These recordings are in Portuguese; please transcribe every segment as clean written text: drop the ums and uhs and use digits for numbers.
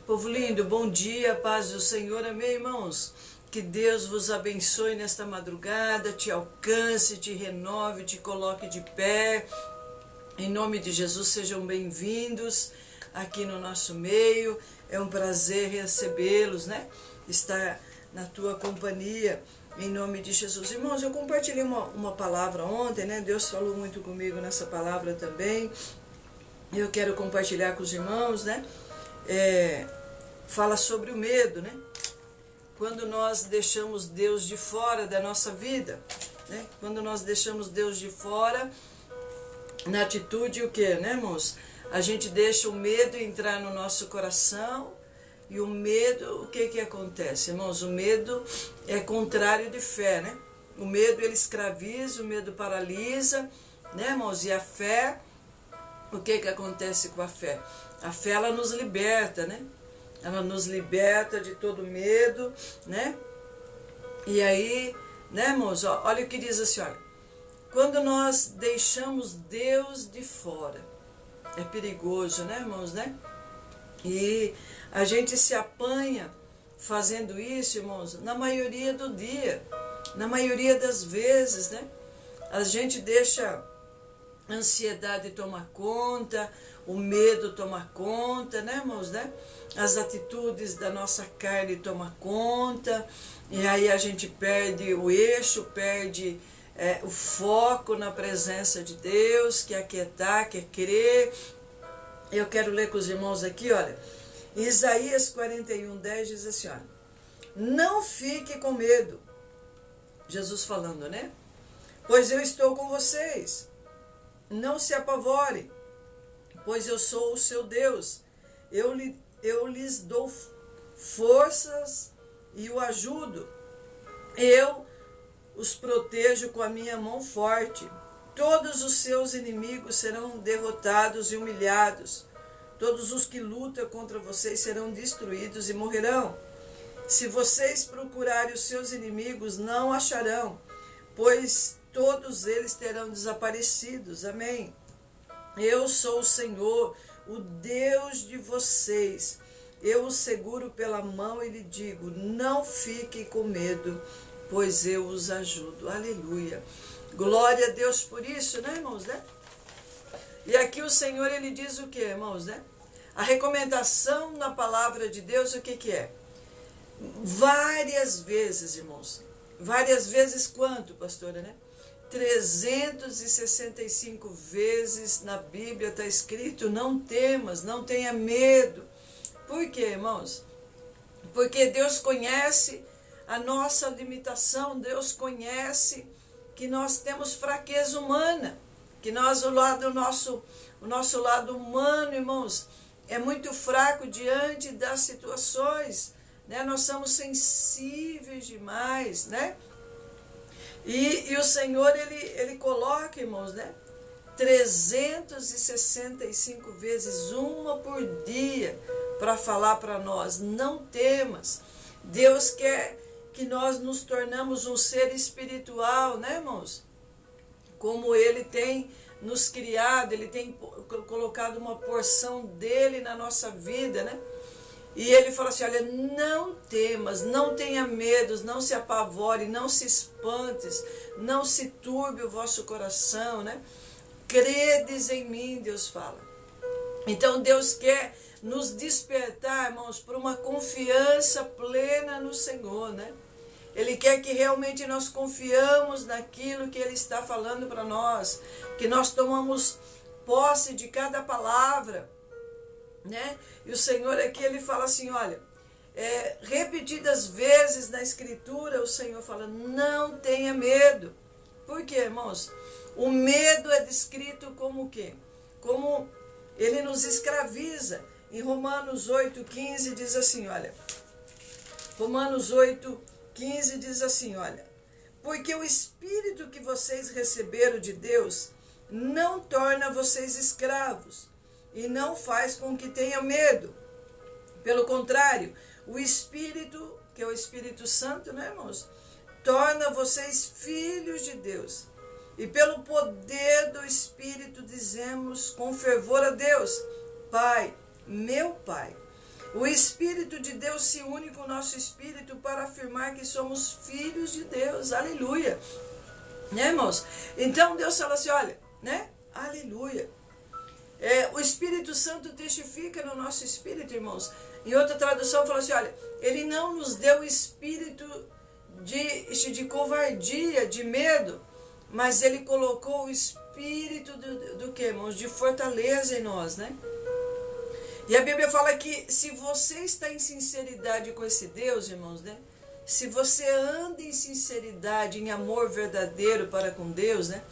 Povo lindo, bom dia, paz do Senhor, amém, irmãos? Que Deus vos abençoe nesta madrugada, te alcance, te renove, te coloque de pé. Em nome de Jesus, sejam bem-vindos aqui no nosso meio. É um prazer recebê-los, né? Estar na tua companhia, em nome de Jesus. Irmãos, eu compartilhei uma palavra ontem, né? Deus falou muito comigo nessa palavra também. Eu quero compartilhar com os irmãos, né? Fala sobre o medo, né? Quando nós deixamos Deus de fora da nossa vida, né? Quando nós deixamos Deus de fora, na atitude o que, né, irmãos? A gente deixa o medo entrar no nosso coração e o medo, o que acontece, irmãos? O medo é contrário de fé, né? O medo, ele escraviza, o medo paralisa, né, irmãos? E a fé, o que acontece com a fé? A fé, ela nos liberta, né? Ela nos liberta de todo medo, né? E aí, né, irmãos? Olha o que diz assim, olha. Quando nós deixamos Deus de fora, é perigoso, né, irmãos, né? E a gente se apanha fazendo isso, irmãos, na maioria do dia, na maioria das vezes, né? A gente deixa a ansiedade tomar conta, o medo tomar conta, né, irmãos, né? As atitudes da nossa carne tomam conta, e aí a gente perde o eixo, perde o foco na presença de Deus, quer aquietar, quer crer. Eu quero ler com os irmãos aqui, olha, Isaías 41:10 diz assim, olha, não fique com medo, Jesus falando, né? Pois eu estou com vocês, não se apavore, pois eu sou o seu Deus, eu lhes dou forças e o ajudo, eu os protejo com a minha mão forte, todos os seus inimigos serão derrotados e humilhados, todos os que lutam contra vocês serão destruídos e morrerão. Se vocês procurarem os seus inimigos, não acharão, pois todos eles terão desaparecidos. Amém. Eu sou o Senhor, o Deus de vocês. Eu os seguro pela mão e lhe digo, não fiquem com medo, pois eu os ajudo. Aleluia. Glória a Deus por isso, né, irmãos, né? E aqui o Senhor, ele diz o que, irmãos, né? A recomendação na palavra de Deus, o que é? Várias vezes, irmãos. Várias vezes quanto, pastora, né? 365 vezes na Bíblia está escrito, não temas, não tenha medo. Por quê, irmãos? Porque Deus conhece a nossa limitação, Deus conhece que nós temos fraqueza humana, que nós, o nosso lado humano, irmãos, é muito fraco diante das situações, né? Nós somos sensíveis demais, né? E o Senhor, ele coloca, irmãos, né? 365 vezes, uma por dia, para falar para nós, não temas. Deus quer que nós nos tornamos um ser espiritual, né, irmãos? Como Ele tem nos criado, Ele tem colocado uma porção dEle na nossa vida, né? E Ele fala assim, olha, não temas, não tenha medos, não se apavore, não se espantes, não se turbe o vosso coração, né? Credes em mim, Deus fala. Então Deus quer nos despertar, irmãos, para uma confiança plena no Senhor, né? Ele quer que realmente nós confiamos naquilo que Ele está falando para nós, que nós tomamos posse de cada palavra, né? E o Senhor aqui, Ele fala assim, olha, repetidas vezes na Escritura, o Senhor fala, não tenha medo. Por quê, irmãos? O medo é descrito como o quê? Como ele nos escraviza. Em Romanos 8:15 diz assim, olha, Romanos 8:15 diz assim, olha, porque o Espírito que vocês receberam de Deus não torna vocês escravos e não faz com que tenham medo. Pelo contrário, o Espírito, que é o Espírito Santo, né, irmãos, torna vocês filhos de Deus. E pelo poder do Espírito dizemos com fervor a Deus, Pai, meu Pai. O Espírito de Deus se une com o nosso espírito para afirmar que somos filhos de Deus. Aleluia. Né, irmãos? Então Deus fala assim, olha, né? Aleluia. O Espírito Santo testifica no nosso espírito, irmãos. Em outra tradução fala assim, olha, Ele não nos deu espírito de covardia, de medo, mas Ele colocou o espírito do que, irmãos? De fortaleza em nós, né? E a Bíblia fala que se você está em sinceridade com esse Deus, irmãos, né? Se você anda em sinceridade, em amor verdadeiro para com Deus, né?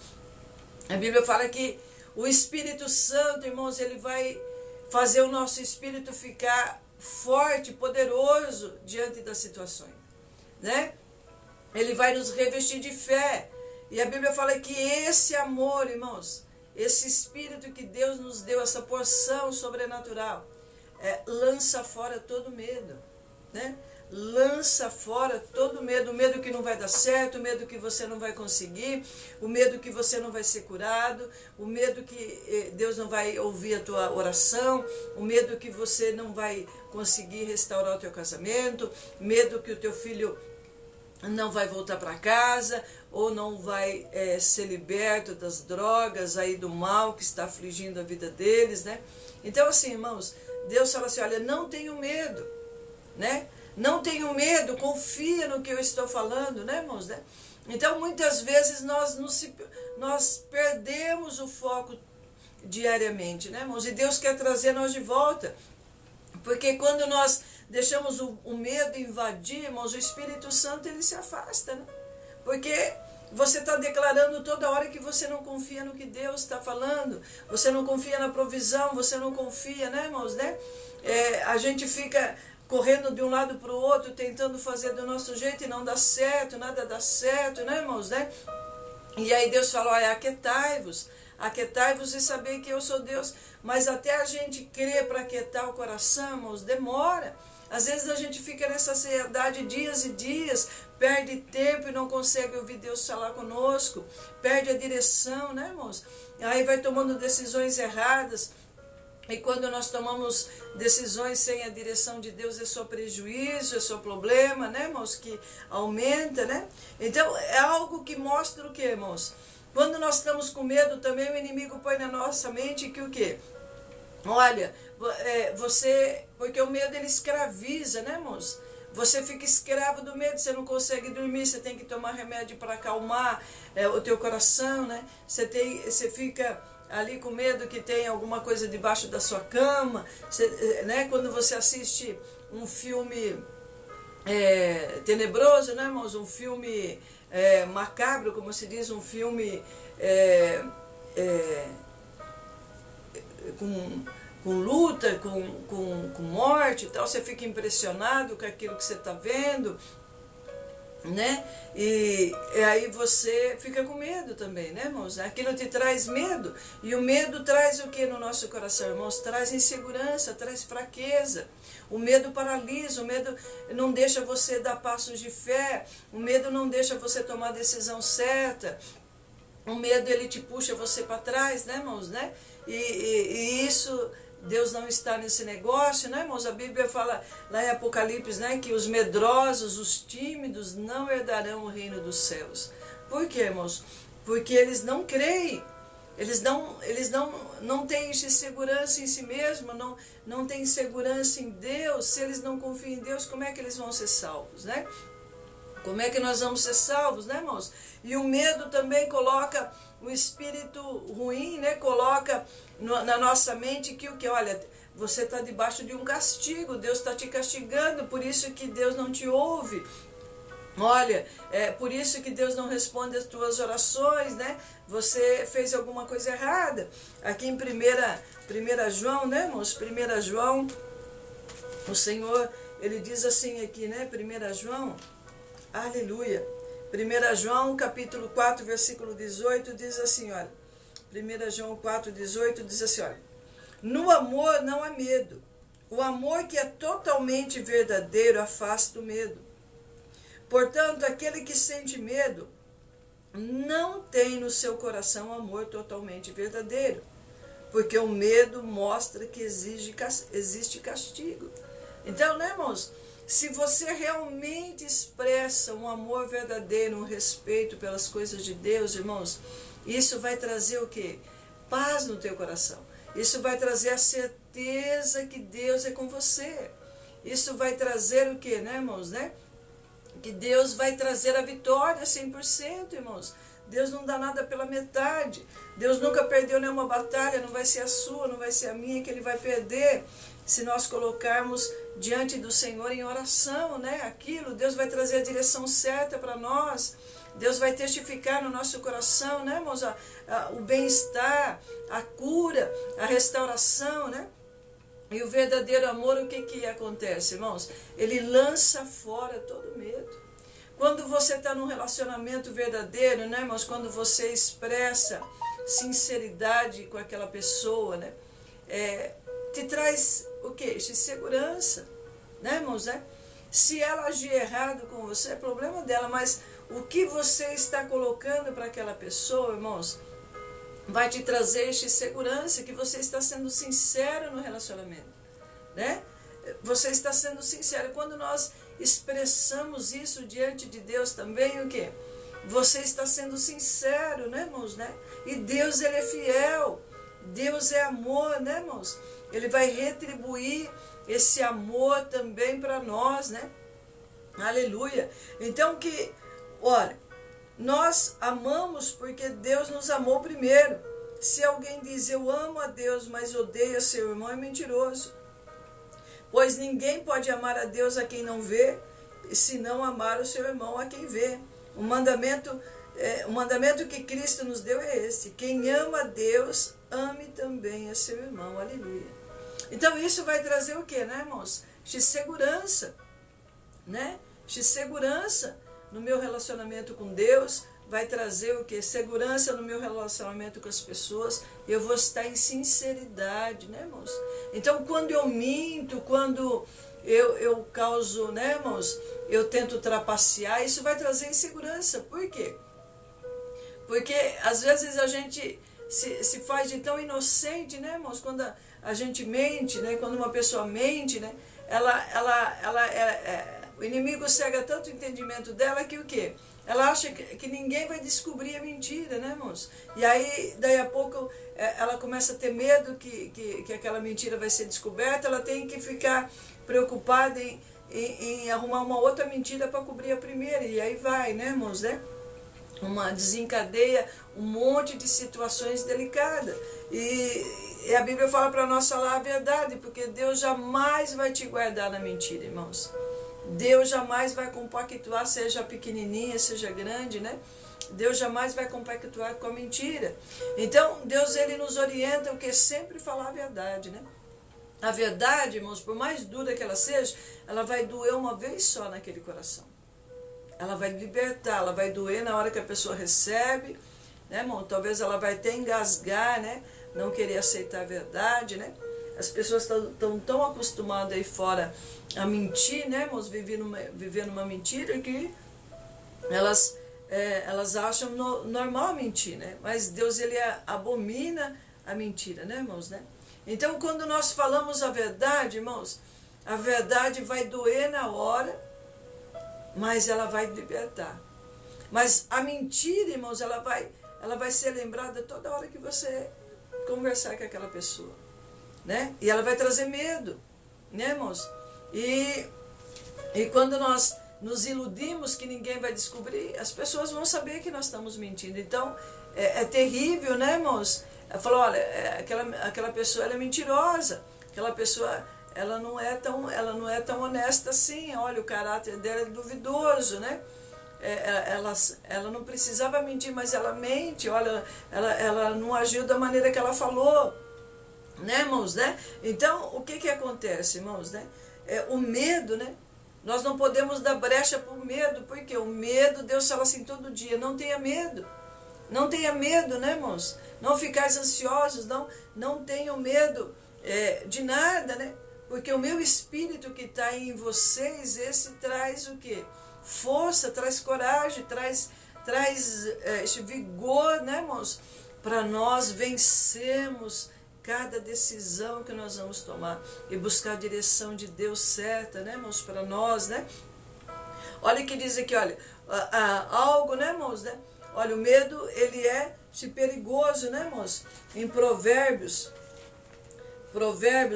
A Bíblia fala que o Espírito Santo, irmãos, ele vai fazer o nosso espírito ficar forte, poderoso diante das situações, né? Ele vai nos revestir de fé. E a Bíblia fala que esse amor, irmãos, esse espírito que Deus nos deu, essa porção sobrenatural, lança fora todo medo, né? Lança fora todo medo, o medo que não vai dar certo, o medo que você não vai conseguir, o medo que você não vai ser curado, o medo que Deus não vai ouvir a tua oração, o medo que você não vai conseguir restaurar o teu casamento, medo que o teu filho não vai voltar para casa, ou não vai ser liberto das drogas, aí do mal que está afligindo a vida deles, né? Então assim, irmãos, Deus fala assim, olha, não tenho medo, né? Não tenho medo, confia no que eu estou falando, né, irmãos? Né? Então, muitas vezes nós perdemos o foco diariamente, né, irmãos? E Deus quer trazer nós de volta. Porque quando nós deixamos o medo invadir, irmãos, o Espírito Santo, ele se afasta, né? Porque você está declarando toda hora que você não confia no que Deus está falando, você não confia na provisão, você não confia, né, irmãos? Né? A gente fica correndo de um lado para o outro, tentando fazer do nosso jeito e não dá certo, nada dá certo, né, irmãos, né? E aí Deus falou, olha, aquietai-vos e saber que eu sou Deus. Mas até a gente crer para aquietar o coração, irmãos, demora. Às vezes a gente fica nessa ansiedade dias e dias, perde tempo e não consegue ouvir Deus falar conosco, perde a direção, né, irmãos? Aí vai tomando decisões erradas. E quando nós tomamos decisões sem a direção de Deus, é só prejuízo, é só problema, né, irmãos? Que aumenta, né? Então, é algo que mostra o quê, irmãos? Quando nós estamos com medo também, o inimigo põe na nossa mente que o quê? Olha, porque o medo ele escraviza, né, irmãos? Você fica escravo do medo, você não consegue dormir, você tem que tomar remédio para acalmar o teu coração, né? Você fica ali com medo que tem alguma coisa debaixo da sua cama, né? Quando você assiste um filme tenebroso, né, irmãos? Um filme macabro, como se diz, um filme com luta, com morte e tal, você fica impressionado com aquilo que você está vendo, né? E aí você fica com medo também, né, irmãos? Aquilo te traz medo, e o medo traz o que no nosso coração, irmãos? Traz insegurança, traz fraqueza. O medo paralisa, o medo não deixa você dar passos de fé, o medo não deixa você tomar a decisão certa, o medo ele te puxa você para trás, né, irmãos, né? E isso, Deus não está nesse negócio, né, irmãos? A Bíblia fala lá em Apocalipse, né, que os medrosos, os tímidos não herdarão o reino dos céus. Por quê, irmãos? Porque eles não creem, eles não têm segurança em si mesmos, não têm segurança em Deus. Se eles não confiam em Deus, como é que eles vão ser salvos, né? Como é que nós vamos ser salvos, né, irmãos? E o medo também coloca o espírito ruim, né? Coloca na nossa mente que o que? Olha, você está debaixo de um castigo, Deus está te castigando, por isso que Deus não te ouve. Olha, por isso que Deus não responde as tuas orações, né? Você fez alguma coisa errada. Aqui em 1 João, né, irmãos? 1 João, o Senhor, ele diz assim aqui, né? 1 João, aleluia. 1 João, capítulo 4, versículo 18, diz assim, olha. 1 João 4, 18, diz assim, olha. No amor não há medo. O amor que é totalmente verdadeiro afasta o medo. Portanto, aquele que sente medo não tem no seu coração amor totalmente verdadeiro, porque o medo mostra que existe castigo. Então, né, irmãos? Se você realmente expressa um amor verdadeiro, um respeito pelas coisas de Deus, irmãos, isso vai trazer o quê? Paz no teu coração. Isso vai trazer a certeza que Deus é com você. Isso vai trazer o quê, né, irmãos, né? Que Deus vai trazer a vitória 100%, irmãos. Deus não dá nada pela metade. Deus nunca perdeu nenhuma batalha, não vai ser a sua, não vai ser a minha que Ele vai perder. Se nós colocarmos diante do Senhor em oração, né, aquilo, Deus vai trazer a direção certa para nós. Deus vai testificar no nosso coração, né, irmãos, o bem-estar, a cura, a restauração, né? E o verdadeiro amor, o que acontece, irmãos? Ele lança fora todo medo. Quando você está num relacionamento verdadeiro, né, irmãos? Quando você expressa sinceridade com aquela pessoa, né? Te traz o quê? Segurança, né, irmãos? Né? Se ela agir errado com você, é problema dela, mas o que você está colocando para aquela pessoa, irmãos, vai te trazer segurança, que você está sendo sincero no relacionamento, né? Você está sendo sincero. Quando nós expressamos isso diante de Deus também, o quê? Você está sendo sincero, né, irmãos, né? E Deus, Ele é fiel. Deus é amor, né, irmãos? Ele vai retribuir esse amor também para nós, né? Aleluia. Então olha, nós amamos porque Deus nos amou primeiro. Se alguém diz eu amo a Deus, mas odeia seu irmão, é mentiroso. Pois ninguém pode amar a Deus a quem não vê, se não amar o seu irmão a quem vê. O mandamento que Cristo nos deu é esse: quem ama a Deus, ame também a seu irmão. Aleluia. Então isso vai trazer o que, né, irmãos? Segurança, né? Segurança no meu relacionamento com Deus, vai trazer o que? Segurança no meu relacionamento com as pessoas. Eu vou estar em sinceridade, né, irmãos? Então, quando eu minto, quando eu causo, né, irmãos? Eu tento trapacear, isso vai trazer insegurança. Por quê? Porque às vezes a gente se faz de tão inocente, né, irmãos? Quando a gente mente, né? Quando uma pessoa mente, né? O inimigo cega tanto o entendimento dela que o quê? Ela acha que ninguém vai descobrir a mentira, né, irmãos? E aí, daí a pouco, ela começa a ter medo que aquela mentira vai ser descoberta, ela tem que ficar preocupada em arrumar uma outra mentira para cobrir a primeira. E aí vai, né, irmãos, né? Desencadeia um monte de situações delicadas. E a Bíblia fala para nós falar a verdade, porque Deus jamais vai te guardar na mentira, irmãos. Deus jamais vai compactuar, seja pequenininha, seja grande, né? Deus jamais vai compactuar com a mentira. Então, Deus, Ele nos orienta o que? Sempre falar a verdade, né? A verdade, irmãos, por mais dura que ela seja, ela vai doer uma vez só naquele coração. Ela vai libertar, ela vai doer na hora que a pessoa recebe, né, irmão? Talvez ela vai até engasgar, né? Não querer aceitar a verdade, né? As pessoas estão tão acostumadas aí fora a mentir, né, irmãos? Vivendo uma mentira que elas acham normal mentir, né? Mas Deus, Ele abomina a mentira, né, irmãos, né? Então, quando nós falamos a verdade, irmãos, a verdade vai doer na hora, mas ela vai libertar. Mas a mentira, irmãos, ela vai ser lembrada toda hora que você conversar com aquela pessoa, né? E ela vai trazer medo, né, irmãos? E quando nós nos iludimos que ninguém vai descobrir, as pessoas vão saber que nós estamos mentindo. Então, é terrível, né, irmãos? Ela falou, olha, aquela pessoa, ela é mentirosa, aquela pessoa, ela não é tão honesta assim, olha, o caráter dela é duvidoso, né? Ela não precisava mentir, mas ela mente, olha, ela não agiu da maneira que ela falou, né, irmãos, né? Então, o que acontece, irmãos, né? O medo, né? Nós não podemos dar brecha para o medo, porque o medo, Deus fala assim todo dia, não tenha medo. Não tenha medo, né, irmãos? Não ficais ansiosos, não tenham medo de nada, né? Porque o meu espírito que está em vocês, esse traz o quê? Força, traz coragem, traz esse vigor, né, irmãos? Para nós vencermos cada decisão que nós vamos tomar e buscar a direção de Deus certa, né, irmãos, para nós, né? Olha o que diz aqui, olha, algo, né, irmãos, né? Olha, o medo, ele é perigoso, né, irmãos? Em Provérbios,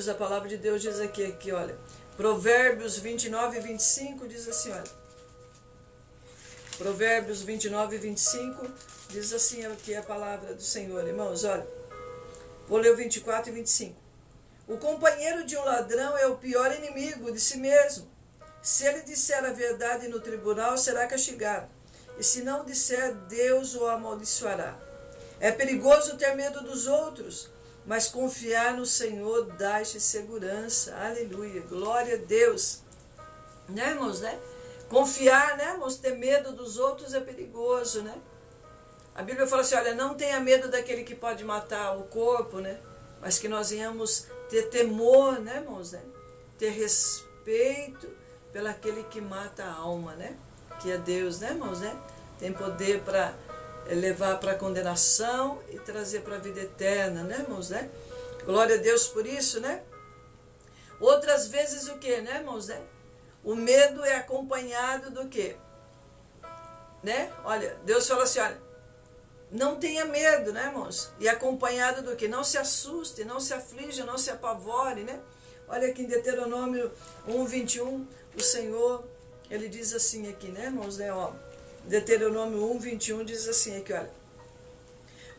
a palavra de Deus diz aqui, olha, Provérbios 29 e 25 diz assim, olha, Provérbios 29 e 25 diz assim aqui a palavra do Senhor, irmãos, olha, vou ler o 24 e 25. O companheiro de um ladrão é o pior inimigo de si mesmo. Se ele disser a verdade no tribunal, será castigado. E se não disser, Deus o amaldiçoará. É perigoso ter medo dos outros, mas confiar no Senhor dá-te segurança. Aleluia, glória a Deus. Né, irmãos, né? Confiar, né, irmãos, ter medo dos outros é perigoso, né? A Bíblia fala assim, olha, não tenha medo daquele que pode matar o corpo, né? Mas que nós venhamos ter temor, né, irmãos, né? Ter respeito pelo aquele que mata a alma, né? Que é Deus, né, irmãos, né? Tem poder para levar para a condenação e trazer para a vida eterna, né, irmãos, né? Glória a Deus por isso, né? Outras vezes o que, né, irmãos, né? O medo é acompanhado do quê? Né? Olha, Deus fala assim, olha, não tenha medo, né, irmãos? E acompanhado do quê? Não se assuste, não se aflija, não se apavore, né? Olha aqui em Deuteronômio 1:21, o Senhor, ele diz assim aqui, né, irmãos, né, ó, Deuteronômio 1:21 diz assim aqui, olha,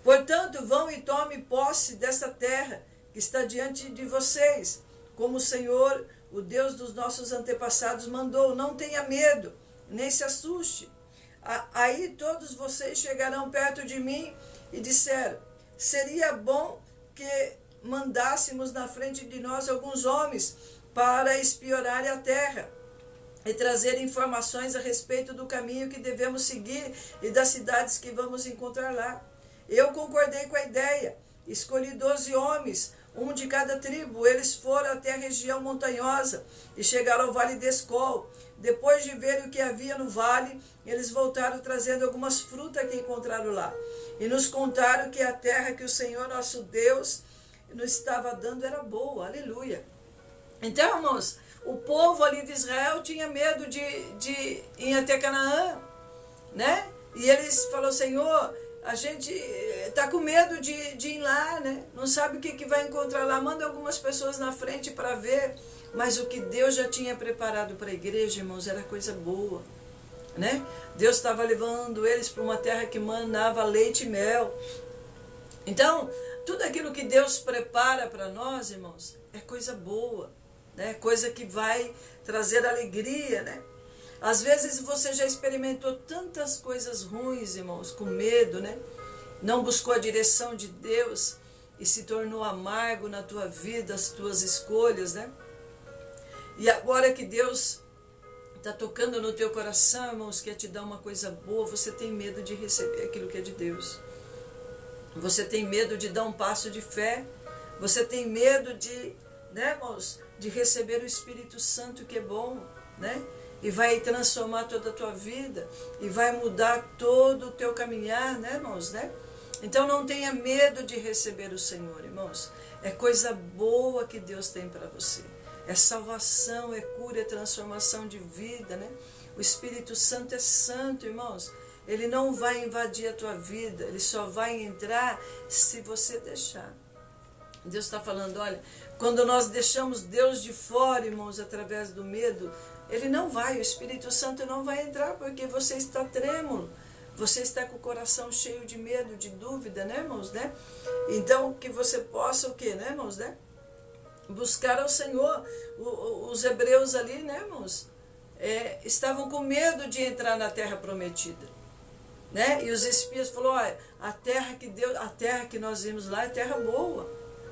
portanto, vão e tome posse desta terra que está diante de vocês, como o Senhor, o Deus dos nossos antepassados, mandou. Não tenha medo, nem se assuste. Aí todos vocês chegarão perto de mim e disseram, seria bom que mandássemos na frente de nós alguns homens para espiorarem a terra e trazer informações a respeito do caminho que devemos seguir e das cidades que vamos encontrar lá. Eu concordei com a ideia, escolhi 12 homens, um de cada tribo. Eles foram até a região montanhosa e chegaram ao vale de Escol. Depois de ver o que havia no vale, eles voltaram trazendo algumas frutas que encontraram lá. E nos contaram que a terra que o Senhor nosso Deus nos estava dando era boa. Aleluia. Então, irmãos, o povo ali de Israel tinha medo de ir até Canaã, né? E eles falaram, Senhor, a gente está com medo de ir lá, né? Não sabe o que vai encontrar lá. Manda algumas pessoas na frente para ver. Mas o que Deus já tinha preparado para a igreja, irmãos, era coisa boa, né? Deus estava levando eles para uma terra que manava leite e mel. Então, tudo aquilo que Deus prepara para nós, irmãos, é coisa boa, né? Coisa que vai trazer alegria, né? Às vezes você já experimentou tantas coisas ruins, irmãos, com medo, né? Não buscou a direção de Deus e se tornou amargo na tua vida, as tuas escolhas, né? E agora que Deus está tocando no teu coração, irmãos, quer te dar uma coisa boa, você tem medo de receber aquilo que é de Deus. Você tem medo de dar um passo de fé. Você tem medo de, né, irmãos, de receber o Espírito Santo, que é bom, né? E vai transformar toda a tua vida e vai mudar todo o teu caminhar, né, irmãos, né? Então não tenha medo de receber o Senhor, irmãos. É coisa boa que Deus tem para você. É salvação, é cura, é transformação de vida, né? O Espírito Santo é santo, irmãos. Ele não vai invadir a tua vida, ele só vai entrar se você deixar. Deus está falando, olha, quando nós deixamos Deus de fora, irmãos, através do medo, ele não vai, o Espírito Santo não vai entrar, porque você está trêmulo, você está com o coração cheio de medo, de dúvida, né, irmãos, né? Então, que você possa o quê, né, irmãos, né? Buscar ao Senhor. Os hebreus ali, né, irmãos, estavam com medo de entrar na terra prometida, né? E os espias falaram, olha, a terra que nós vimos lá é terra boa.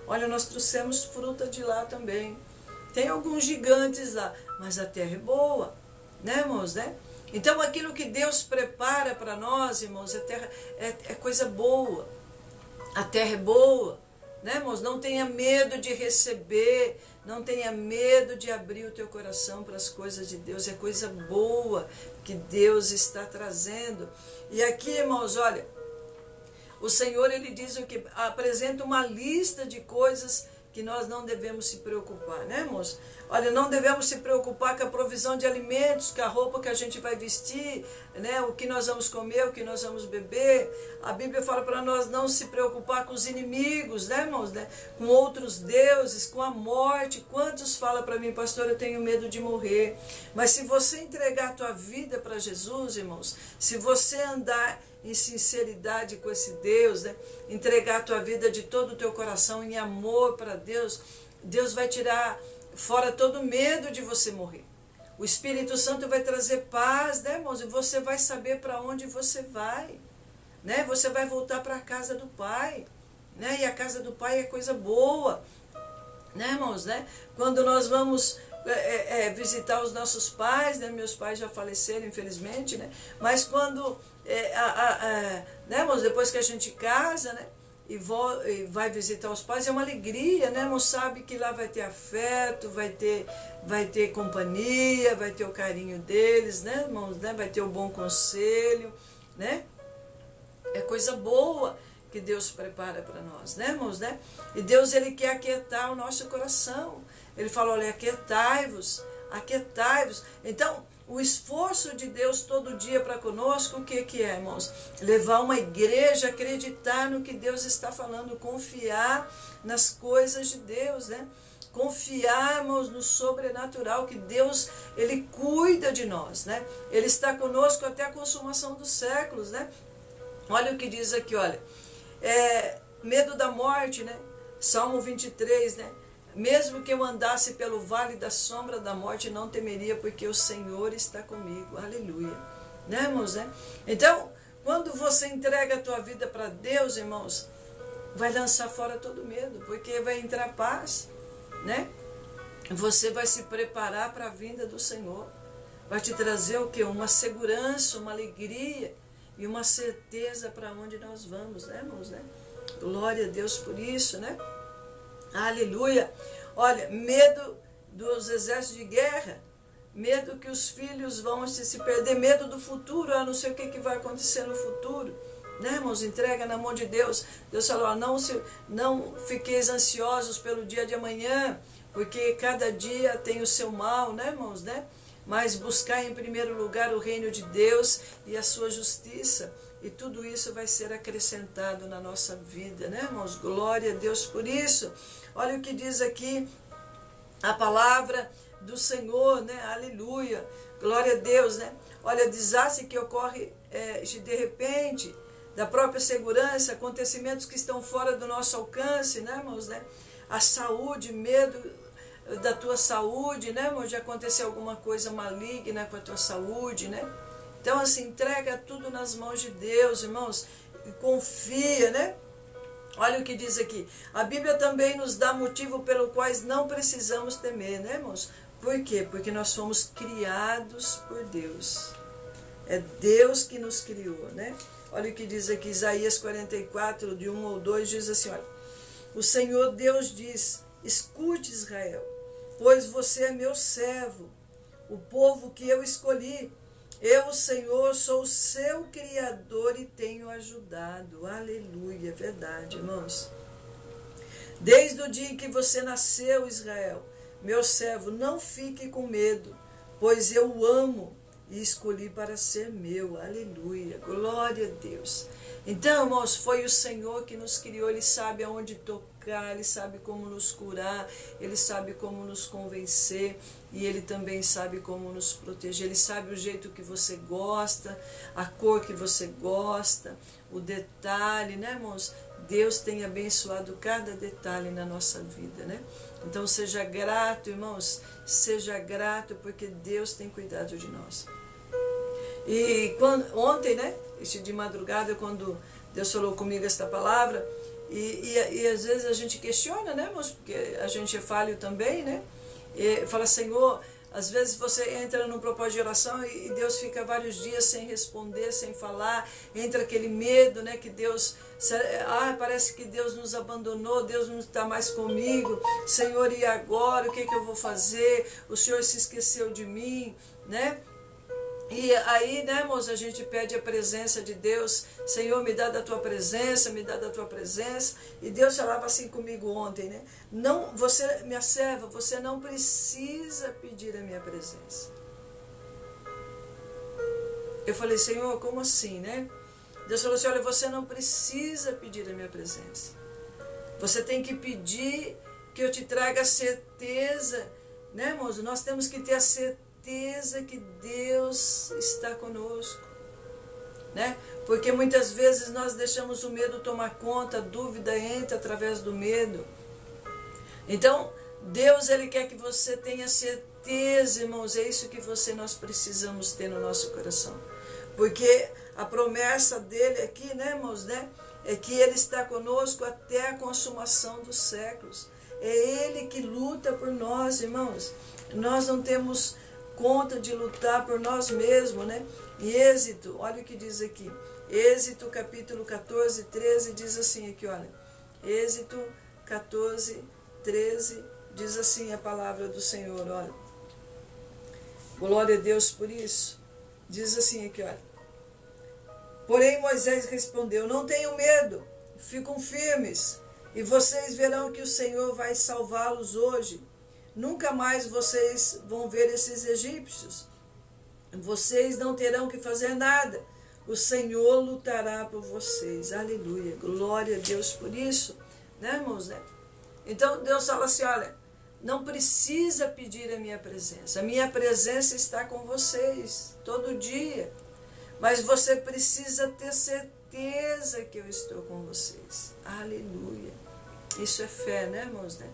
Olha, nós trouxemos fruta de lá também. Tem alguns gigantes lá, mas a terra é boa, né, irmãos, né? Então aquilo que Deus prepara para nós, irmãos, é coisa boa. A terra é boa. Né, irmãos? Não tenha medo de receber, não tenha medo de abrir o teu coração para as coisas de Deus. É coisa boa que Deus está trazendo. E aqui, irmãos, olha, O Senhor, Ele diz o que? Apresenta uma lista de coisas que nós não devemos se preocupar, né, irmãos? Olha, não devemos se preocupar com a provisão de alimentos, com a roupa que a gente vai vestir, né, o que nós vamos comer, o que nós vamos beber. A Bíblia fala para nós não se preocupar com os inimigos, né, irmãos? Né? Com outros deuses, com a morte. Quantos falam para mim, pastor, eu tenho medo de morrer. Mas se você entregar a tua vida para Jesus, irmãos, se você andar em sinceridade com esse Deus, né? Entregar a tua vida de todo o teu coração em amor para Deus, Deus vai tirar fora todo medo de você morrer. O Espírito Santo vai trazer paz, né, irmãos? E você vai saber para onde você vai, né? Você vai voltar para a casa do Pai, né? E a casa do Pai é coisa boa, né, irmãos, né? Quando nós vamos visitar os nossos pais, né? Meus pais já faleceram, infelizmente, né? Mas quando né, irmãos, depois que a gente casa, né, e vai visitar os pais, é uma alegria, né, irmãos? Sabe que lá vai ter afeto, vai ter companhia, vai ter o carinho deles, né, irmãos? Né? Vai ter o bom conselho, né? É coisa boa que Deus prepara para nós, né, irmãos? Né? E Deus, Ele quer aquietar o nosso coração. Ele fala, olha, aquietai-vos, aquietai-vos. Então, o esforço de Deus todo dia para conosco, o que é, irmãos? Levar uma igreja a acreditar no que Deus está falando, confiar nas coisas de Deus, né? Confiarmos no sobrenatural, que Deus, Ele cuida de nós, né? Ele está conosco até a consumação dos séculos, né? Olha o que diz aqui, olha. Medo da morte, né? Salmo 23, né? Mesmo que eu andasse pelo vale da sombra da morte, não temeria, porque o Senhor está comigo. Aleluia. Né, irmãos? Né? Então, quando você entrega a tua vida para Deus, irmãos, vai lançar fora todo medo, porque vai entrar paz, né? Você vai se preparar para a vinda do Senhor. Vai te trazer o quê? Uma segurança, uma alegria e uma certeza para onde nós vamos, né, irmãos? Né? Glória a Deus por isso, né? Aleluia. Olha, medo dos exércitos de guerra, medo que os filhos vão se perder, medo do futuro, eu não sei o que vai acontecer no futuro, né, irmãos? Entrega na mão de Deus. Deus falou, não fiqueis ansiosos pelo dia de amanhã, porque cada dia tem o seu mal, né, irmãos, né? Mas buscar em primeiro lugar o reino de Deus e a sua justiça, e tudo isso vai ser acrescentado na nossa vida, né, irmãos? Glória a Deus por isso. Olha o que diz aqui a palavra do Senhor, né? Aleluia. Glória a Deus, né? Olha, desastre que ocorre de repente, da própria segurança, acontecimentos que estão fora do nosso alcance, né, irmãos, né? A saúde, medo da tua saúde, né, irmão? De acontecer alguma coisa maligna com a tua saúde, né? Então, assim, entrega tudo nas mãos de Deus, irmãos, e confia, né? Olha o que diz aqui. A Bíblia também nos dá motivo pelo quais não precisamos temer, né, irmãos? Por quê? Porque nós fomos criados por Deus. É Deus que nos criou, né? Olha o que diz aqui, Isaías 44, de 1 ou 2, diz assim, olha. O Senhor Deus diz, escute Israel, pois você é meu servo, o povo que eu escolhi. Eu, o Senhor, sou o seu Criador e tenho ajudado. Aleluia, é verdade, irmãos. Desde o dia em que você nasceu, Israel, meu servo, não fique com medo, pois eu o amo e escolhi para ser meu. Aleluia, glória a Deus. Então, irmãos, foi o Senhor que nos criou, Ele sabe aonde tocar, Ele sabe como nos curar, Ele sabe como nos convencer e Ele também sabe como nos proteger. Ele sabe o jeito que você gosta, a cor que você gosta, o detalhe, né, irmãos? Deus tem abençoado cada detalhe na nossa vida, né? Então, seja grato, irmãos, seja grato porque Deus tem cuidado de nós. E ontem, né, de madrugada, quando Deus falou comigo esta palavra, e às vezes a gente questiona, né, irmãos, porque a gente é falho também, né, e fala, Senhor, às vezes você entra num propósito de oração e Deus fica vários dias sem responder, sem falar, entra aquele medo, né, que Deus, parece que Deus nos abandonou, Deus não está mais comigo, Senhor, e agora, o que eu vou fazer? O Senhor se esqueceu de mim, né? E aí, né, irmãos, a gente pede a presença de Deus. Senhor, me dá da tua presença, me dá da tua presença. E Deus falava assim comigo ontem, né? Não, você, minha serva, você não precisa pedir a minha presença. Eu falei, Senhor, como assim, né? Deus falou assim, olha, você não precisa pedir a minha presença. Você tem que pedir que eu te traga a certeza, né, irmãos? Nós temos que ter a certeza que Deus está conosco, né? Porque muitas vezes nós deixamos o medo tomar conta, a dúvida entra através do medo. Então, Deus, Ele quer que você tenha certeza, irmãos, é isso que nós precisamos ter no nosso coração. Porque a promessa dele aqui, né, irmãos, né, é que Ele está conosco até a consumação dos séculos. É Ele que luta por nós, irmãos. Nós não temos conta de lutar por nós mesmos, né? Em Êxodo, olha o que diz aqui. Êxodo capítulo 14, 13 diz assim aqui, olha. Êxodo 14, 13 diz assim a palavra do Senhor, olha. Glória a Deus por isso. Diz assim aqui, olha. Porém Moisés respondeu, não tenham medo, ficam firmes, e vocês verão que o Senhor vai salvá-los hoje. Nunca mais vocês vão ver esses egípcios. Vocês não terão que fazer nada. O Senhor lutará por vocês. Aleluia. Glória a Deus por isso. Né, irmãos? Né? Então Deus fala assim, olha, não precisa pedir a minha presença. A minha presença está com vocês todo dia. Mas você precisa ter certeza que eu estou com vocês. Aleluia. Isso é fé, né, irmãos? Né?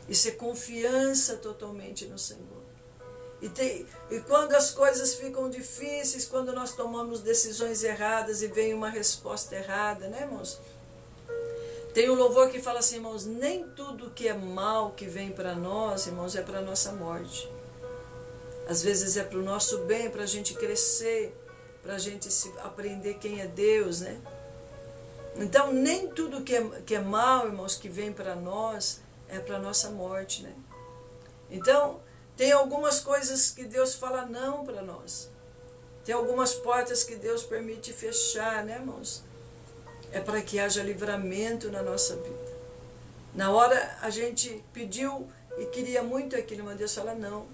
Isso é confiança totalmente no Senhor. E quando as coisas ficam difíceis, quando nós tomamos decisões erradas e vem uma resposta errada, né, irmãos? Tem um louvor que fala assim, irmãos, nem tudo que é mal que vem para nós, irmãos, é para a nossa morte. Às vezes é para o nosso bem, para a gente crescer, para a gente aprender quem é Deus, né? Então, nem tudo que é mal, irmãos, que vem para nós, é para a nossa morte, né? Então, tem algumas coisas que Deus fala não para nós. Tem algumas portas que Deus permite fechar, né, irmãos? É para que haja livramento na nossa vida. Na hora a gente pediu e queria muito aquilo, mas Deus fala não.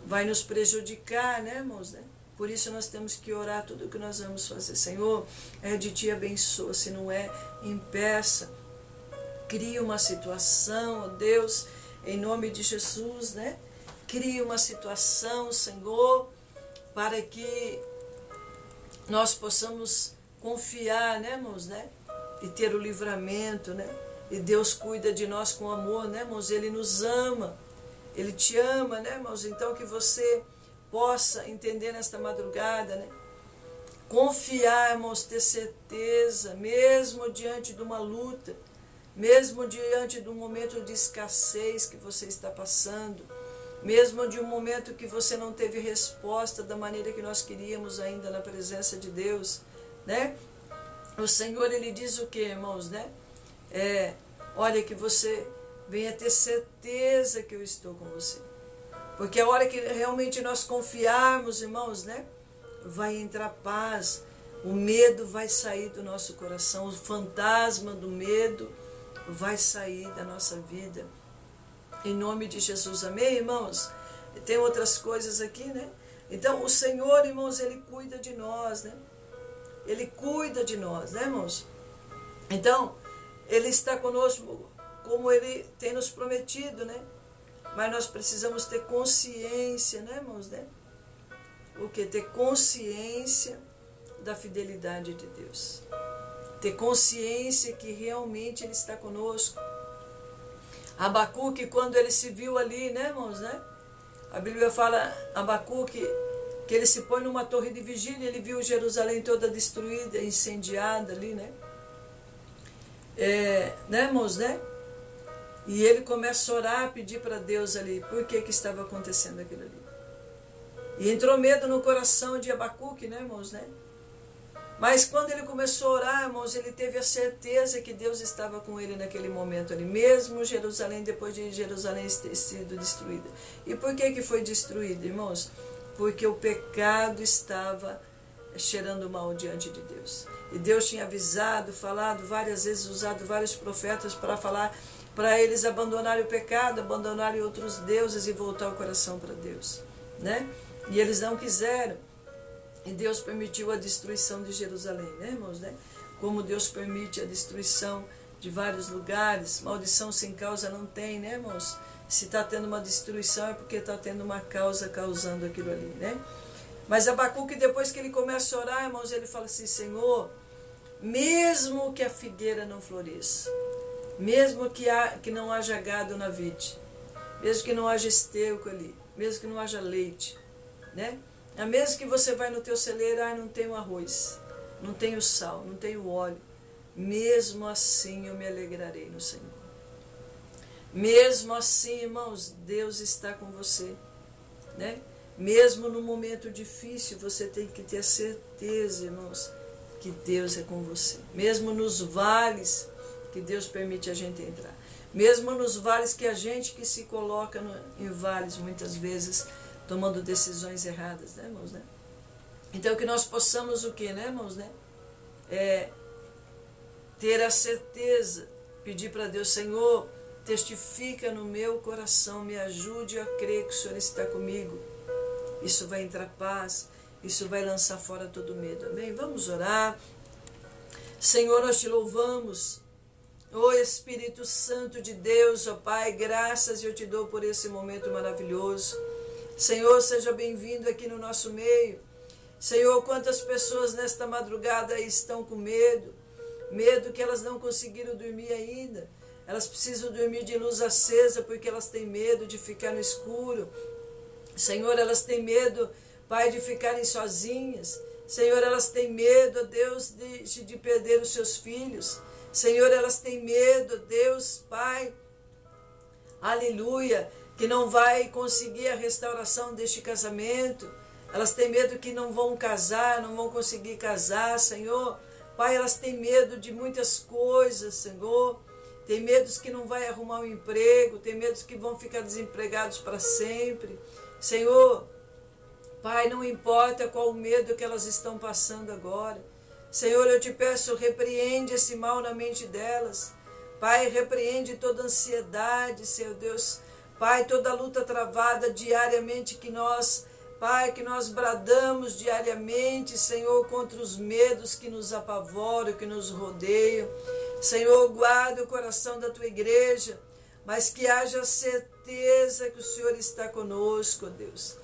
Vai nos prejudicar, né, irmãos? Né? Por isso nós temos que orar tudo o que nós vamos fazer. Senhor, é de Ti abençoa, se não é, impeça. Cria uma situação, ó Deus, em nome de Jesus, né? Cria uma situação, Senhor, para que nós possamos confiar, né, irmãos, né? E ter o livramento, né? E Deus cuida de nós com amor, né, irmãos? Ele nos ama, Ele te ama, né, irmãos? Então que você possa entender nesta madrugada, né? Confiar, irmãos, ter certeza, mesmo diante de uma luta, mesmo diante de um momento de escassez que você está passando, mesmo de um momento que você não teve resposta da maneira que nós queríamos ainda na presença de Deus, né? O Senhor, Ele diz o que, irmãos, né? Olha, que você venha ter certeza que eu estou com você. Porque a hora que realmente nós confiarmos, irmãos, né? Vai entrar paz, o medo vai sair do nosso coração, o fantasma do medo vai sair da nossa vida. Em nome de Jesus, amém, irmãos? Tem outras coisas aqui, né? Então, o Senhor, irmãos, Ele cuida de nós, né? Ele cuida de nós, né, irmãos? Então, Ele está conosco como Ele tem nos prometido, né? Mas nós precisamos ter consciência, né, irmãos, né? O que? Ter consciência da fidelidade de Deus. Ter consciência que realmente Ele está conosco. Abacuque, quando ele se viu ali, né, irmãos, né? A Bíblia fala, Abacuque, que ele se põe numa torre de vigília, ele viu Jerusalém toda destruída, incendiada ali, né? Né, irmãos, né? E ele começa a orar, pedir para Deus ali, por que estava acontecendo aquilo ali. E entrou medo no coração de Abacuque, né, irmãos, né? Mas quando ele começou a orar, irmãos, ele teve a certeza que Deus estava com ele naquele momento ali, mesmo Jerusalém, depois de Jerusalém ter sido destruída. E por que foi destruída, irmãos? porque o pecado estava cheirando mal diante de Deus. E Deus tinha avisado, falado várias vezes, usado vários profetas para falar para eles abandonarem o pecado, abandonarem outros deuses e voltar o coração para Deus, né? E eles não quiseram. E Deus permitiu a destruição de Jerusalém, né, irmãos, né? Como Deus permite a destruição de vários lugares. Maldição sem causa não tem, né, irmãos? Se está tendo uma destruição é porque está tendo uma causa causando aquilo ali, né? Mas Abacuque, depois que ele começa a orar, irmãos, ele fala assim: Senhor, mesmo que a figueira não floresça, mesmo que não haja gado na vide, mesmo que não haja esterco ali, mesmo que não haja leite, né? Mesmo que você vai no teu celeiro, não tem o arroz, não tem o sal, não tem o óleo, mesmo assim eu me alegrarei no Senhor. Mesmo assim, irmãos, Deus está com você, né? Mesmo no momento difícil, você tem que ter certeza, irmãos, que Deus é com você. Mesmo nos vales que Deus permite a gente entrar. Mesmo nos vales que a gente que se coloca em vales, muitas vezes, tomando decisões erradas, né, irmãos, né? Então, que nós possamos o quê, né, irmãos, né? Ter a certeza, pedir para Deus: Senhor, testifica no meu coração, me ajude a crer que o Senhor está comigo. Isso vai entrar paz, isso vai lançar fora todo medo, amém? Vamos orar. Senhor, nós te louvamos. Ó Espírito Santo de Deus, ó Pai, graças eu te dou por esse momento maravilhoso. Senhor, seja bem-vindo aqui no nosso meio. Senhor, quantas pessoas nesta madrugada estão com medo, medo que elas não conseguiram dormir ainda. Elas precisam dormir de luz acesa porque elas têm medo de ficar no escuro. Senhor, elas têm medo, Pai, de ficarem sozinhas. Senhor, elas têm medo, Deus, de perder os seus filhos. Senhor, elas têm medo, Deus, Pai, aleluia, que não vai conseguir a restauração deste casamento. Elas têm medo que não vão casar, não vão conseguir casar, Senhor. Pai, elas têm medo de muitas coisas, Senhor. Tem medos que não vai arrumar um emprego, tem medos que vão ficar desempregados para sempre. Senhor, Pai, não importa qual o medo que elas estão passando agora. Senhor, eu te peço, repreende esse mal na mente delas. Pai, repreende toda ansiedade, Senhor Deus. Pai, toda luta travada diariamente que nós, Pai, que nós bradamos diariamente, Senhor, contra os medos que nos apavoram, que nos rodeiam. Senhor, guarda o coração da tua igreja, mas que haja certeza que o Senhor está conosco, Deus.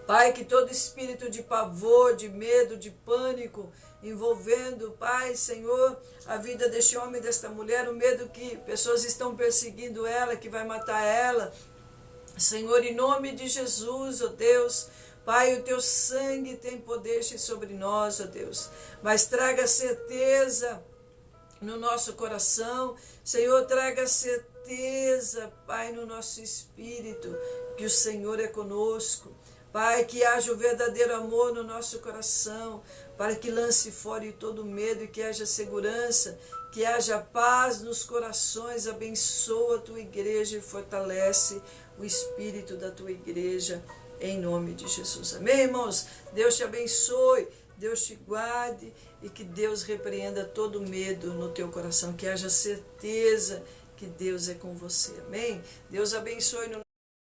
Pai, que todo espírito de pavor, de medo, de pânico, envolvendo, Pai, Senhor, a vida deste homem e desta mulher, o medo que pessoas estão perseguindo ela, que vai matar ela. Senhor, em nome de Jesus, ó Deus, Pai, o teu sangue tem poder sobre nós, ó Deus, mas traga certeza no nosso coração, Senhor, traga certeza, Pai, no nosso espírito, que o Senhor é conosco. Pai, que haja o verdadeiro amor no nosso coração, para que lance fora todo medo e que haja segurança, que haja paz nos corações. Abençoa a tua igreja e fortalece o espírito da tua igreja, em nome de Jesus. Amém, irmãos? Deus te abençoe, Deus te guarde e que Deus repreenda todo medo no teu coração, que haja certeza que Deus é com você. Amém? Deus abençoe.